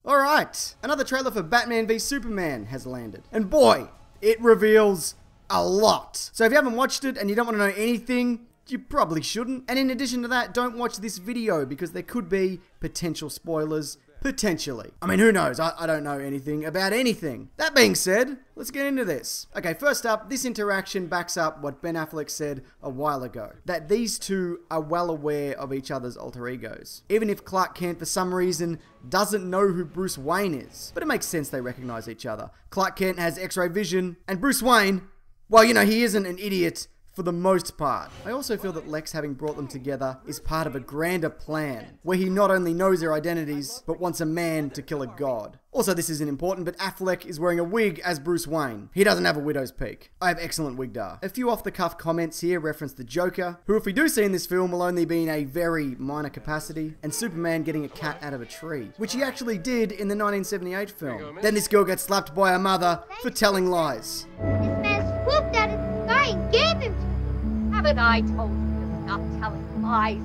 Alright, another trailer for Batman v Superman has landed. And boy, it reveals a lot. So if you haven't watched it and you don't want to know anything, you probably shouldn't. And in addition to that, don't watch this video because there could be potential spoilers. Potentially. I mean, who knows? I don't know anything about anything. That being said, let's get into this. Okay, first up, this interaction backs up what Ben Affleck said a while ago. That these two are well aware of each other's alter egos. Even if Clark Kent, for some reason, doesn't know who Bruce Wayne is. But it makes sense they recognize each other. Clark Kent has X-ray vision, and Bruce Wayne, well, you know, he isn't an idiot for the most part. I also feel that Lex having brought them together is part of a grander plan, where he not only knows their identities, but wants a man to kill a god. Also, this isn't important, but Affleck is wearing a wig as Bruce Wayne. He doesn't have a widow's peak. I have excellent wigdar. A few off-the-cuff comments here reference the Joker, who if we do see in this film will only be in a very minor capacity, and Superman getting a cat out of a tree, which he actually did in the 1978 film. Then this girl gets slapped by her mother for telling lies. This man swooped out of the sky and gave him to me. Haven't I told you to stop telling lies?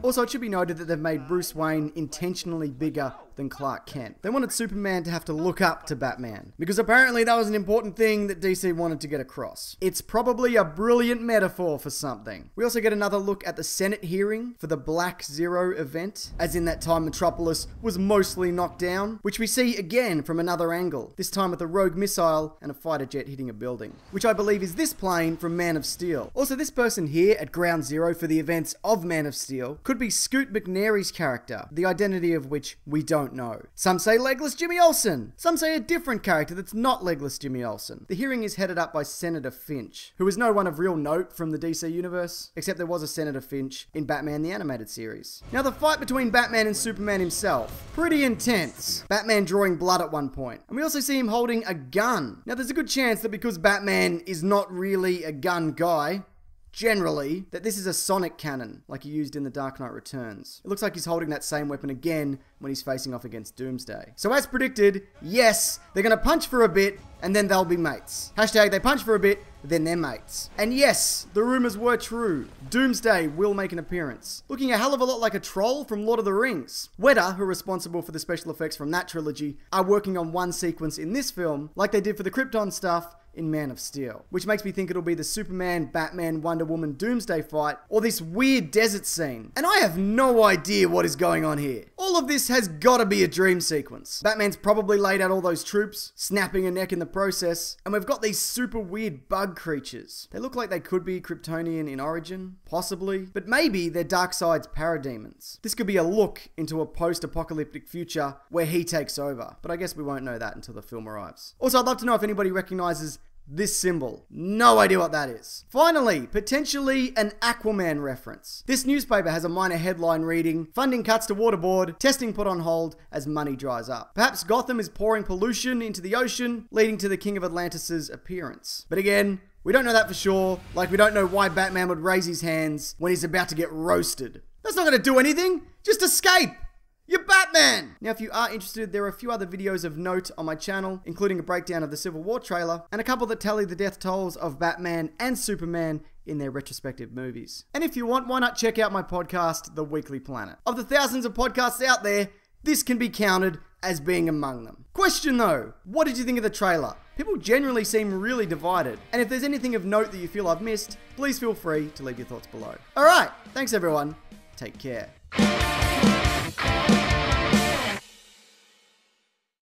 Also, it should be noted that they've made Bruce Wayne intentionally bigger than Clark Kent. They wanted Superman to have to look up to Batman, because apparently that was an important thing that DC wanted to get across. It's probably a brilliant metaphor for something. We also get another look at the Senate hearing for the Black Zero event, as in that time Metropolis was mostly knocked down, which we see again from another angle, this time with a rogue missile and a fighter jet hitting a building, which I believe is this plane from Man of Steel. Also, this person here at Ground Zero for the events of Man of Steel could be Scoot McNairy's character, the identity of which we don't know. Some say Legless Jimmy Olsen. Some say a different character that's not Legless Jimmy Olsen. The hearing is headed up by Senator Finch, who is no one of real note from the DC universe, except there was a Senator Finch in Batman the Animated Series. Now the fight between Batman and Superman himself, pretty intense. Batman drawing blood at one point. And we also see him holding a gun. Now there's a good chance that because Batman is not really a gun guy, generally, that this is a sonic cannon, like he used in The Dark Knight Returns. It looks like he's holding that same weapon again when he's facing off against Doomsday. So as predicted, yes, they're gonna punch for a bit, and then they'll be mates. Hashtag they punch for a bit, then they're mates. And yes, the rumors were true. Doomsday will make an appearance, looking a hell of a lot like a troll from Lord of the Rings. Weta, who are responsible for the special effects from that trilogy, are working on one sequence in this film, like they did for the Krypton stuff in Man of Steel, which makes me think it'll be the Superman, Batman, Wonder Woman, Doomsday fight, or this weird desert scene. And I have no idea what is going on here. All of this has gotta be a dream sequence. Batman's probably laid out all those troops, snapping a neck in the process, and we've got these super weird bug creatures. They look like they could be Kryptonian in origin, possibly, but maybe they're Darkseid's Parademons. This could be a look into a post-apocalyptic future where he takes over, but I guess we won't know that until the film arrives. Also, I'd love to know if anybody recognizes this symbol. No idea what that is. Finally, potentially an Aquaman reference. This newspaper has a minor headline reading, "Funding cuts to waterboard, testing put on hold as money dries up." Perhaps Gotham is pouring pollution into the ocean, leading to the King of Atlantis' appearance. But again, we don't know that for sure. Like, we don't know why Batman would raise his hands when he's about to get roasted. That's not gonna do anything. Just escape. You're Batman! Now, if you are interested, there are a few other videos of note on my channel, including a breakdown of the Civil War trailer, and a couple that tally the death tolls of Batman and Superman in their retrospective movies. And if you want, why not check out my podcast, The Weekly Planet? Of the thousands of podcasts out there, this can be counted as being among them. Question though, what did you think of the trailer? People generally seem really divided, and if there's anything of note that you feel I've missed, please feel free to leave your thoughts below. Alright, thanks everyone, take care.